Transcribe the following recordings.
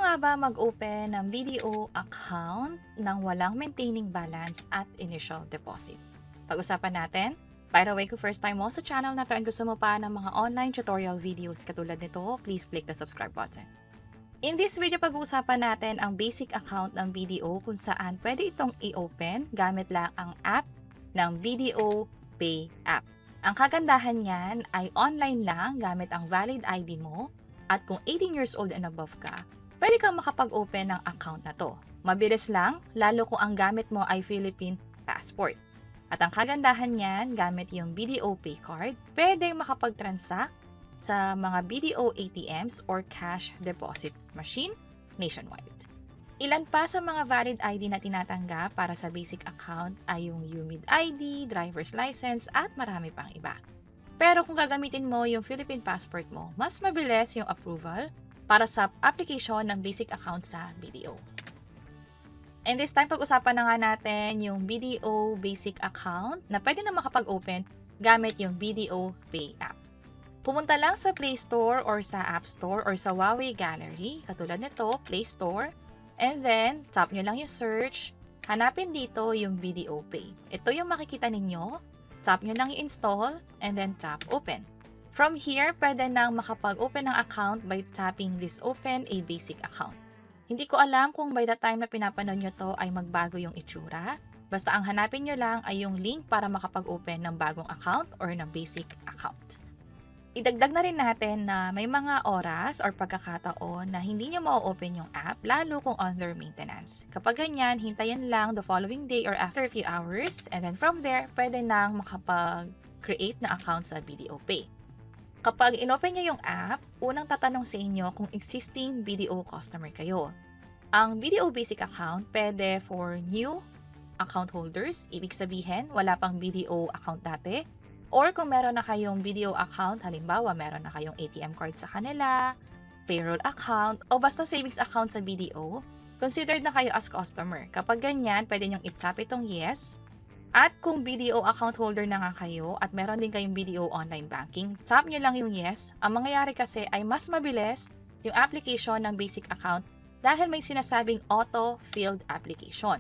nga ba mag-open ng BDO account nang walang maintaining balance at initial deposit? Pag-usapan natin. By the way, kung first time mo sa channel na to and gusto mo pa ng mga online tutorial videos katulad nito, please click the subscribe button. In this video, pag-uusapan natin ang basic account ng BDO kung saan pwede itong i-open gamit lang ang app ng BDO Pay app. Ang kagandahan niyan ay online lang gamit ang valid ID mo at kung 18 years old and above ka, pwede kang makapag-open ng account na to. Mabilis lang, lalo kung ang gamit mo ay Philippine passport. At ang kagandahan niyan, gamit yung BDO Pay card, pwedeng makapag-transact sa mga BDO ATMs or cash deposit machine nationwide. Ilan pa sa mga valid ID na tinatanggap para sa basic account ay yung UMID ID, driver's license, at marami pang iba. Pero kung gagamitin mo yung Philippine passport mo, mas mabilis yung approval para sa application ng basic account sa BDO. And this time, pag-usapan na nga natin yung BDO basic account na pwede na makapag-open gamit yung BDO Pay app. Pumunta lang sa Play Store or sa App Store or sa Huawei Gallery, katulad nito, Play Store, and then tap nyo lang yung search, hanapin dito yung BDO Pay. Ito yung makikita ninyo, tap nyo lang yung install, and then tap open. From here, pwede nang makapag-open ng account by tapping this open a basic account. Hindi ko alam kung by the time na pinapanood nyo to ay magbago yung itsura. Basta ang hanapin nyo lang ay yung link para makapag-open ng bagong account or ng basic account. Idagdag na rin natin na may mga oras or pagkakataon na hindi nyo ma-open yung app lalo kung under maintenance. Kapag ganyan, hintayin lang the following day or after a few hours and then from there, pwede nang makapag-create na account sa BDO Pay. Kapag inopen nyo yung app, unang tatanong sa inyo kung existing BDO customer kayo. Ang BDO Basic Account pwede for new account holders, ibig sabihin wala pang BDO account dati, or kung meron na kayong BDO account, halimbawa meron na kayong ATM card sa kanila, payroll account, o basta savings account sa BDO, considered na kayo as customer. Kapag ganyan, pwede nyong i-tap itong yes. At kung BDO account holder na nga kayo at meron din kayong BDO online banking, tap nyo lang yung yes. Ang mangyayari kasi ay mas mabilis yung application ng basic account dahil may sinasabing auto-filled application.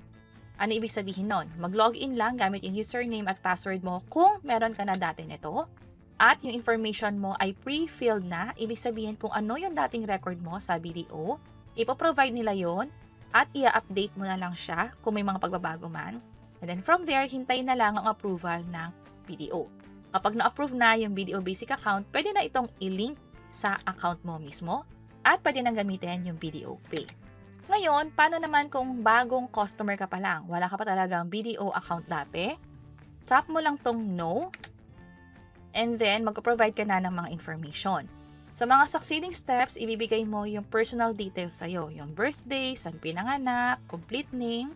Ano ibig sabihin nun? Mag-login lang gamit yung username at password mo kung meron ka na dati nito. At yung information mo ay pre-filled na, ibig sabihin kung ano yung dating record mo sa BDO, ipoprovide nila yon at i-update mo na lang siya kung may mga pagbabago man. And then from there, hintayin na lang ang approval ng BDO. Kapag na-approve na yung BDO basic account, pwede na itong i-link sa account mo mismo at pwede nang gamitin yung BDO Pay. Ngayon, paano naman kung bagong customer ka pa lang? Wala ka pa talagang BDO account dati? Tap mo lang tong no and then mag-provide ka na ng mga information. Sa mga succeeding steps, ibibigay mo yung personal details sa'yo, yung birthday, saan pinanganak, complete name,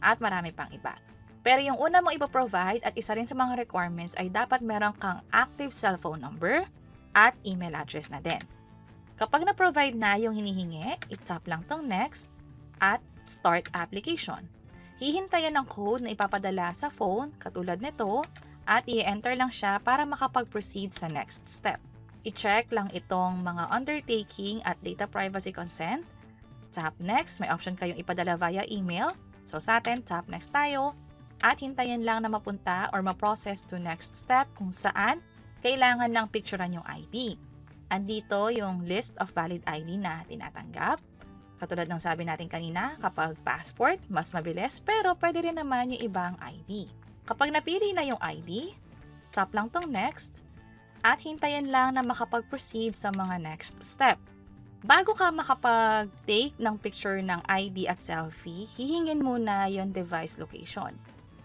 at marami pang iba. Pero yung una mo ipoprovide at isa rin sa mga requirements ay dapat meron kang active cellphone number at email address na din. Kapag na-provide na yung hinihingi, i-tap lang tong next at start application. Hihintayin ng code na ipapadala sa phone katulad nito at i-enter lang siya para makapag-proceed sa next step. I-check lang itong mga undertaking at data privacy consent. Tap next, may option kayong ipadala via email. So sa atin, tap next tayo. At hintayin lang na mapunta or ma-process to next step kung saan kailangan ng picturean yung ID. Andito yung list of valid ID na tinatanggap. Katulad ng sabi natin kanina, kapag passport, mas mabilis pero pwede rin naman yung ibang ID. Kapag napili na yung ID, tap lang tong next at hintayin lang na makapag-proceed sa mga next step. Bago ka makapag-take ng picture ng ID at selfie, hihingin muna yung device location.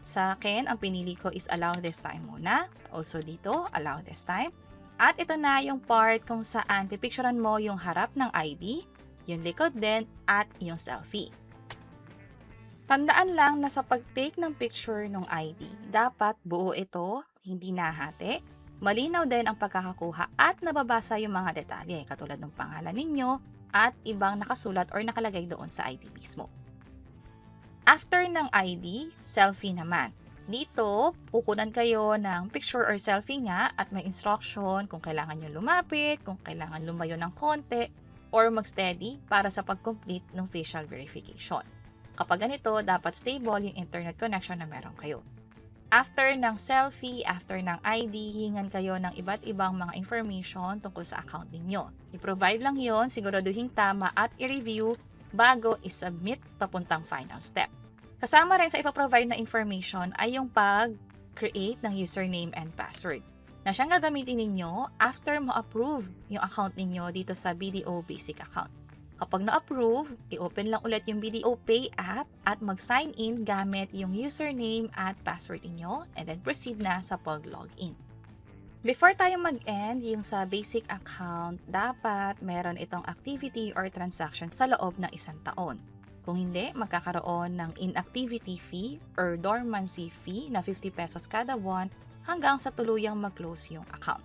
Sa akin, ang pinili ko is allow this time muna. Also dito, allow this time. At ito na yung part kung saan pipicturean mo yung harap ng ID, yung likod din, at yung selfie. Tandaan lang na sa pag-take ng picture ng ID, dapat buo ito, hindi nahati. Malinaw din ang pagkakakuha at nababasa yung mga detalye katulad ng pangalan ninyo at ibang nakasulat or nakalagay doon sa ID mismo. After ng ID, selfie naman. Dito, kukunan kayo ng picture or selfie nga at may instruction kung kailangan nyo lumapit, kung kailangan lumayo ng konti, or mag-steady para sa pag-complete ng facial verification. Kapag ganito, dapat stable yung internet connection na meron kayo. After ng selfie, after ng ID, hingan kayo ng iba't ibang mga information tungkol sa account ninyo. I-provide lang yon, siguraduhin tama at i-review bago i-submit papuntang final step. Kasama rin sa ipaprovide na information ay yung pag-create ng username and password na siyang gagamitin ninyo after ma-approve yung account ninyo dito sa BDO Basic Account. Kapag na-approve, i-open lang ulit yung BDO Pay app at mag-sign in gamit yung username at password inyo and then proceed na sa pag-login. Before tayo mag-end, yung sa basic account, dapat meron itong activity or transaction sa loob ng 1 taon. Kung hindi, magkakaroon ng inactivity fee or dormancy fee na 50 pesos kada buwan hanggang sa tuluyang mag-close yung account.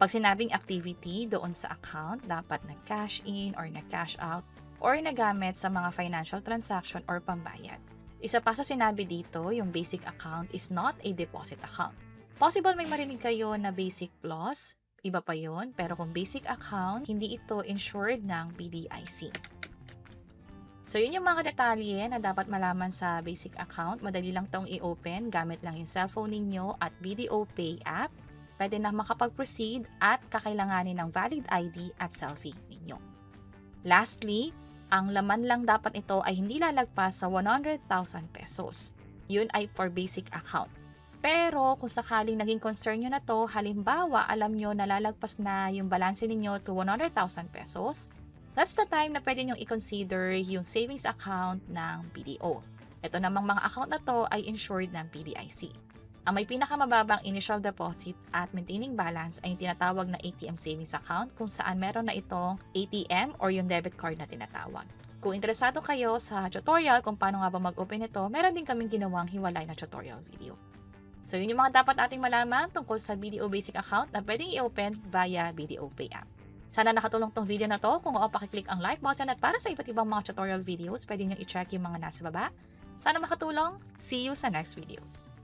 Pag sinabing activity doon sa account, dapat nag-cash in or nag-cash out or nagamit sa mga financial transaction or pambayad. Isa pa sa sinabi dito, yung basic account is not a deposit account. Possible may marinig kayo na basic plus, iba pa yon, pero kung basic account, hindi ito insured ng BDIC. So yun yung mga detalye na dapat malaman sa basic account. Madali lang itong i-open gamit lang yung cellphone ninyo at BDO Pay app. Pwede na makapag-proceed at kakailanganin ng valid ID at selfie ninyo. Lastly, ang laman lang dapat ito ay hindi lalagpas sa 100,000 pesos. Yun ay for basic account. Pero kung sakaling naging concern nyo na to, halimbawa alam nyo na lalagpas na yung balanse ninyo to 100,000 pesos, that's the time na pwede nyo i-consider yung savings account ng BDO. Ito namang mga account na to ay insured ng BDIC. Ang may pinakamababang initial deposit at maintaining balance ay yung tinatawag na ATM savings account kung saan meron na itong ATM or yung debit card na tinatawag. Kung interesado kayo sa tutorial kung paano nga ba mag-open ito, meron din kaming ginawang hiwalay na tutorial video. So yun yung mga dapat ating malaman tungkol sa BDO Basic Account na pwedeng i-open via BDO Pay app. Sana nakatulong tong video na to. Kung oo, pakiclick ang like button at para sa iba't ibang mga tutorial videos, pwede nyo i-check yung mga nasa baba. Sana makatulong. See you sa next videos.